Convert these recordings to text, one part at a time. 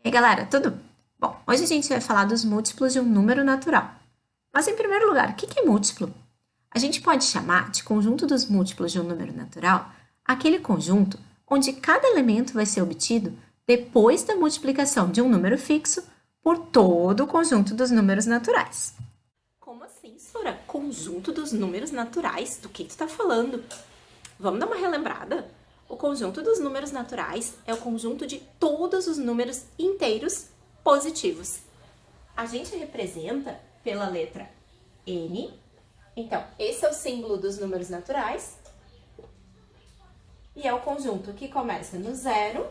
E aí, galera, tudo? Bom, hoje a gente vai falar dos múltiplos de um número natural. Mas, em primeiro lugar, o que é múltiplo? A gente pode chamar de conjunto dos múltiplos de um número natural aquele conjunto onde cada elemento vai ser obtido depois da multiplicação de um número fixo por todo o conjunto dos números naturais. Como assim, Sora? Conjunto dos números naturais? Do que tu tá falando? Vamos dar uma relembrada? O conjunto dos números naturais é o conjunto de todos os números inteiros positivos. A gente representa pela letra N. Então, esse é o símbolo dos números naturais. E é o conjunto que começa no zero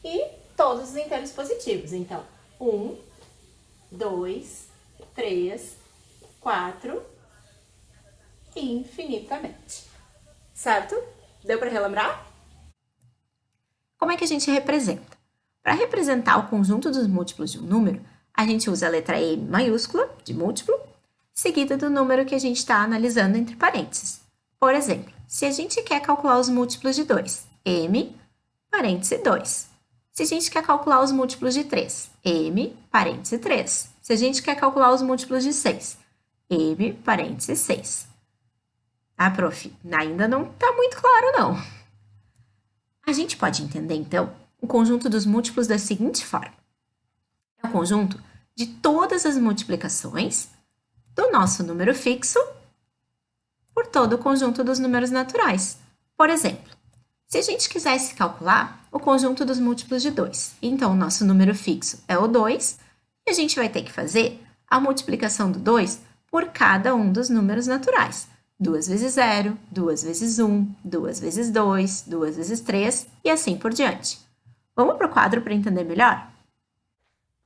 e todos os inteiros positivos. Então, 1, 2, 3, 4, infinitamente. Certo? Deu para relembrar? Como é que a gente representa? Para representar o conjunto dos múltiplos de um número, a gente usa a letra M maiúscula, de múltiplo, seguida do número que a gente está analisando entre parênteses. Por exemplo, se a gente quer calcular os múltiplos de 2, M, parêntese 2. Se a gente quer calcular os múltiplos de 3, M, parêntese 3. Se a gente quer calcular os múltiplos de 6, M, parêntese 6. Ah, prof, ainda não está muito claro, não. A gente pode entender, então, o conjunto dos múltiplos da seguinte forma. É o conjunto de todas as multiplicações do nosso número fixo por todo o conjunto dos números naturais. Por exemplo, se a gente quisesse calcular o conjunto dos múltiplos de 2, então o nosso número fixo é o 2, e a gente vai ter que fazer a multiplicação do 2 por cada um dos números naturais. 2 vezes 0, 2 vezes 1, 2 vezes 2, 2 vezes 3 e assim por diante. Vamos para o quadro para entender melhor?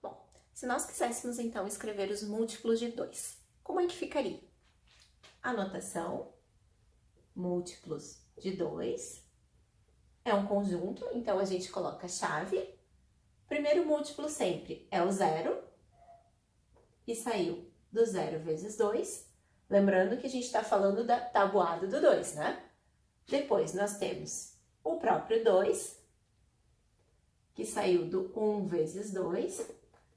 Bom, se nós quiséssemos então escrever os múltiplos de 2, como é que ficaria? Anotação, múltiplos de 2 é um conjunto, então a gente coloca a chave. Primeiro múltiplo sempre é o 0, e saiu do 0 vezes 2. Lembrando que a gente está falando da tabuada do 2, né? Depois nós temos o próprio 2, que saiu do 1 vezes 2.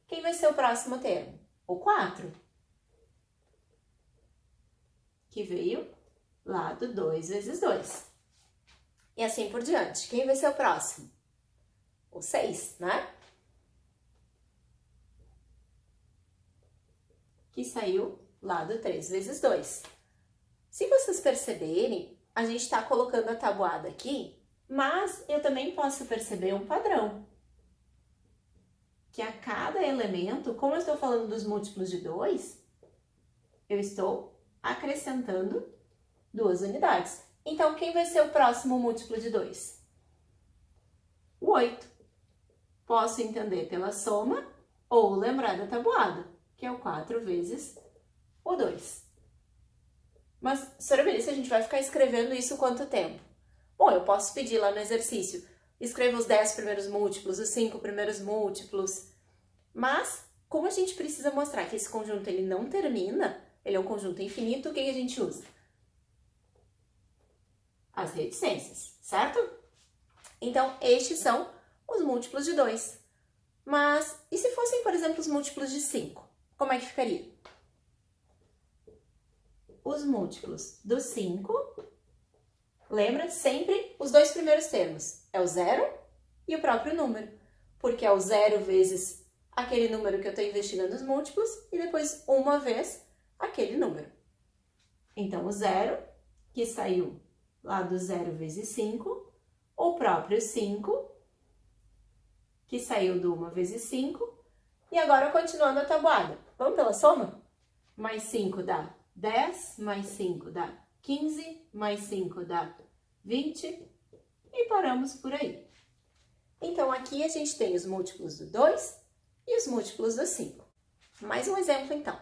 Quem vai ser o próximo termo? O 4, que veio lá do 2 vezes 2. E assim por diante. Quem vai ser o próximo? O 6, né? Que saiu lá do 3 vezes 2. Se vocês perceberem, a gente está colocando a tabuada aqui, mas eu também posso perceber um padrão. Que a cada elemento, como eu estou falando dos múltiplos de 2, eu estou acrescentando 2 unidades. Então, quem vai ser o próximo múltiplo de 2? O 8. Posso entender pela soma ou lembrar da tabuada, que é o 4 vezes o 2. Mas, senhora Melissa, a gente vai ficar escrevendo isso quanto tempo? Bom, eu posso pedir lá no exercício, escreva os 10 primeiros múltiplos, os 5 primeiros múltiplos, mas como a gente precisa mostrar que esse conjunto ele não termina, ele é um conjunto infinito, o que a gente usa? As reticências, certo? Então, estes são os múltiplos de 2. Mas, e se fossem, por exemplo, os múltiplos de 5? Como é que ficaria? Os múltiplos do 5, lembra sempre os dois primeiros termos, é o 0 e o próprio número, porque é o 0 vezes aquele número que eu estou investigando nos múltiplos e depois uma vez aquele número. Então, o 0, que saiu lá do 0 vezes 5, o próprio 5, que saiu do 1 vezes 5, e agora continuando a tabuada. Vamos pela soma? Mais 5 dá 10, mais 5 dá 15, mais 5 dá 20 e paramos por aí. Então, aqui a gente tem os múltiplos do 2 e os múltiplos do 5. Mais um exemplo, então.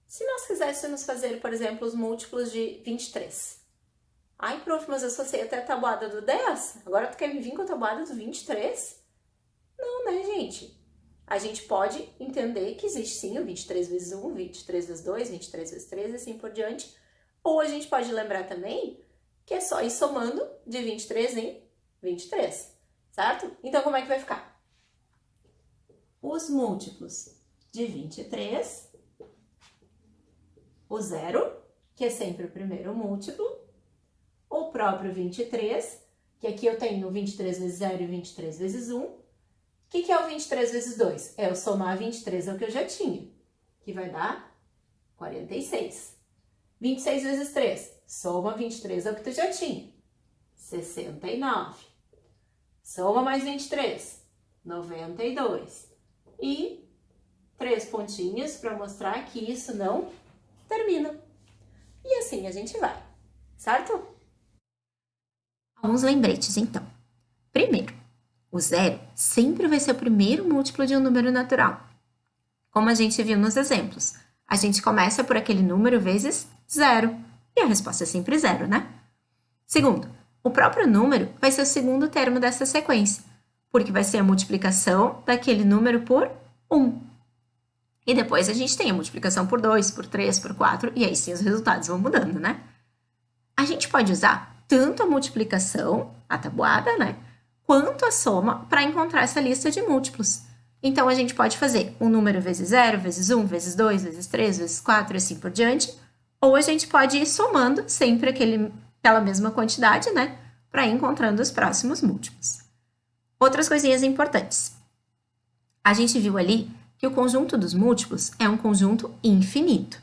Se nós quiséssemos fazer, por exemplo, os múltiplos de 23. Ai, prof, mas eu só sei até a tabuada do 10. Agora tu quer me vir com a tabuada do 23? Não, né, gente? A gente pode entender que existe sim o 23 vezes 1, 23 vezes 2, 23 vezes 3 e assim por diante. Ou a gente pode lembrar também que é só ir somando de 23 em 23, certo? Então, como é que vai ficar? os múltiplos de 23, o 0, que é sempre o primeiro múltiplo, o próprio 23, que aqui eu tenho 23 vezes 0 e 23 vezes 1. O que é o 23 vezes 2? É eu somar 23 ao que eu já tinha, que vai dar 46. 26 vezes 3, soma 23 ao que tu já tinha, 69. Soma mais 23, 92. E 3 pontinhos para mostrar que isso não termina. E assim a gente vai, certo? Alguns lembretes, então. Primeiro, o 0 sempre vai ser o primeiro múltiplo de um número natural. Como a gente viu nos exemplos, a gente começa por aquele número vezes 0. E a resposta é sempre 0, né? Segundo, o próprio número vai ser o segundo termo dessa sequência, porque vai ser a multiplicação daquele número por 1. E depois a gente tem a multiplicação por 2, por 3, por 4, e aí sim os resultados vão mudando, né? A gente pode usar tanto a multiplicação, a tabuada, né? Quanto a soma para encontrar essa lista de múltiplos. Então, a gente pode fazer um número vezes 0, vezes 1, vezes 2, vezes 3, vezes 4 e assim por diante. Ou a gente pode ir somando sempre aquela mesma quantidade, né? Para ir encontrando os próximos múltiplos. Outras coisinhas importantes. A gente viu ali que o conjunto dos múltiplos é um conjunto infinito.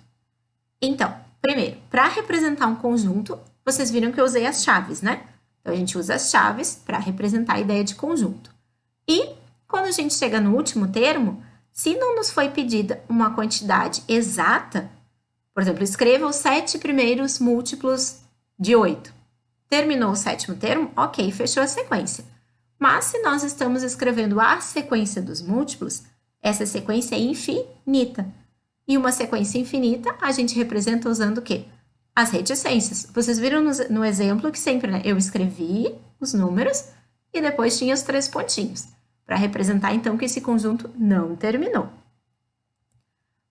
Então, primeiro, para representar um conjunto, vocês viram que eu usei as chaves, né? Então, a gente usa as chaves para representar a ideia de conjunto. E, quando a gente chega no último termo, se não nos foi pedida uma quantidade exata, por exemplo, escreva os 7 primeiros múltiplos de 8. Terminou o sétimo termo? Ok, fechou a sequência. Mas, se nós estamos escrevendo a sequência dos múltiplos, essa sequência é infinita. E uma sequência infinita, a gente representa usando o quê? As reticências. Vocês viram no exemplo que sempre, né, eu escrevi os números e depois tinha os 3 pontinhos, para representar, então, que esse conjunto não terminou.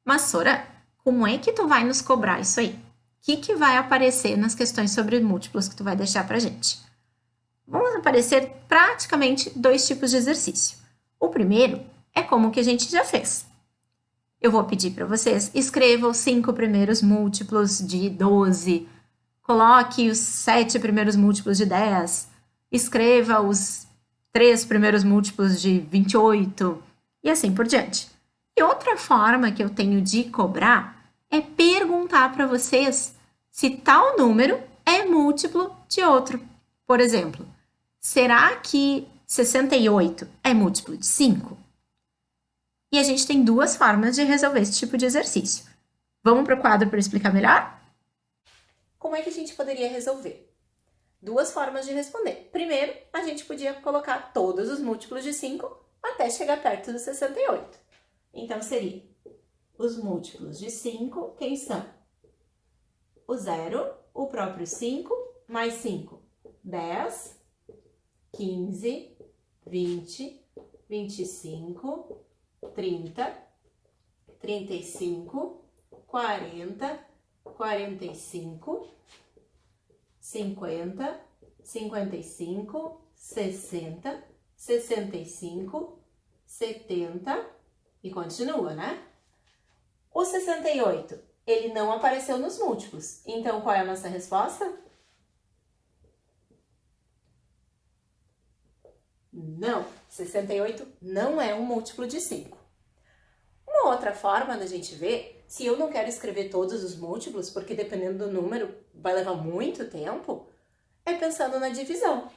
Mas, Sora, como é que tu vai nos cobrar isso aí? O que vai aparecer nas questões sobre múltiplos que tu vai deixar para a gente? Vão aparecer praticamente 2 tipos de exercício. O primeiro é como o que a gente já fez. Eu vou pedir para vocês, escreva os 5 primeiros múltiplos de 12, coloque os 7 primeiros múltiplos de 10, escreva os 3 primeiros múltiplos de 28 e assim por diante. E outra forma que eu tenho de cobrar é perguntar para vocês se tal número é múltiplo de outro. Por exemplo, será que 68 é múltiplo de 5? E a gente tem 2 formas de resolver esse tipo de exercício. Vamos para o quadro para explicar melhor? Como é que a gente poderia resolver? 2 formas de responder. Primeiro, a gente podia colocar todos os múltiplos de 5 até chegar perto do 68. Então, seria os múltiplos de 5, quem são? O 0, o próprio 5, mais 5, 10, 15, 20, 25, 30, 35, 40, 45, 50, 55, 60, 65, 70 e continua, né? O 68, ele não apareceu nos múltiplos. Então, qual é a nossa resposta? Não, 68 não é um múltiplo de 5. Uma outra forma da gente ver, se eu não quero escrever todos os múltiplos, porque dependendo do número vai levar muito tempo, é pensando na divisão.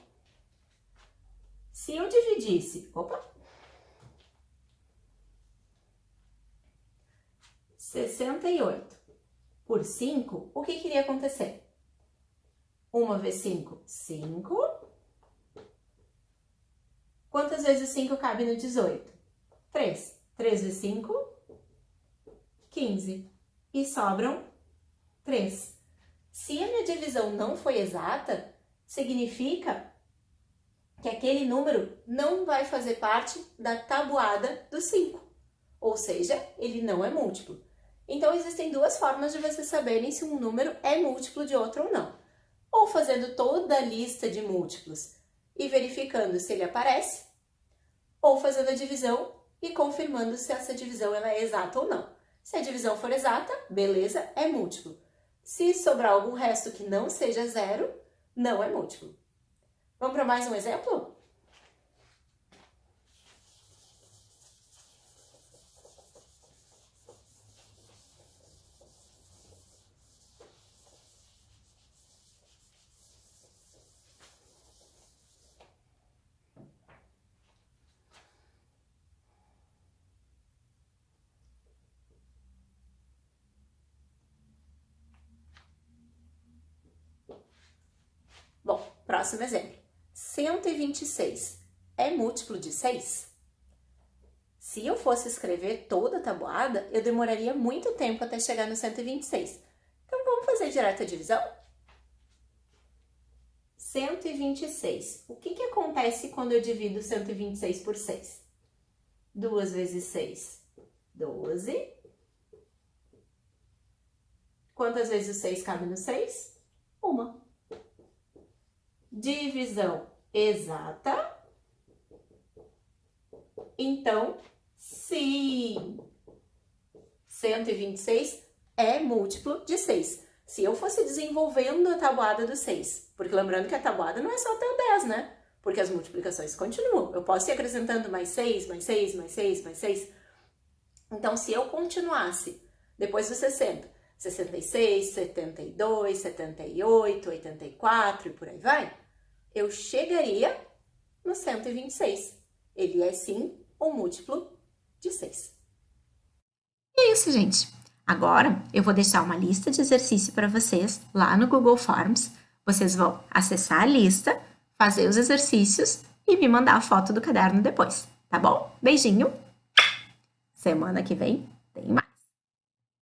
Se eu dividisse, 68 por 5, o que iria acontecer? 1 vezes 5, 5. Quantas vezes 5 cabe no 18? 3. 3 vezes 5, 15. E sobram 3. Se a minha divisão não foi exata, significa que aquele número não vai fazer parte da tabuada do 5. Ou seja, ele não é múltiplo. Então, existem 2 formas de vocês saberem se um número é múltiplo de outro ou não. Ou fazendo toda a lista de múltiplos e verificando se ele aparece, ou fazendo a divisão e confirmando se essa divisão ela é exata ou não. Se a divisão for exata, beleza, é múltiplo. Se sobrar algum resto que não seja zero, não é múltiplo. Vamos para mais um exemplo? Bom, próximo exemplo. 126 é múltiplo de 6? Se eu fosse escrever toda a tabuada, eu demoraria muito tempo até chegar no 126. Então, vamos fazer direto a divisão? 126. O que acontece quando eu divido 126 por 6? 2 vezes 6, 12. Quantas vezes o 6 cabe no 6? Uma. Divisão exata. Então, sim, 126 é múltiplo de 6. Se eu fosse desenvolvendo a tabuada do 6, porque lembrando que a tabuada não é só até o 10, né? Porque as multiplicações continuam. Eu posso ir acrescentando mais 6, mais 6, mais 6, mais 6. Então, se eu continuasse depois do 60, 66, 72, 78, 84 e por aí vai, eu chegaria no 126. Ele é, sim, um múltiplo de 6. E é isso, gente. Agora, eu vou deixar uma lista de exercício para vocês lá no Google Forms. Vocês vão acessar a lista, fazer os exercícios e me mandar a foto do caderno depois, tá bom? Beijinho! Semana que vem tem mais.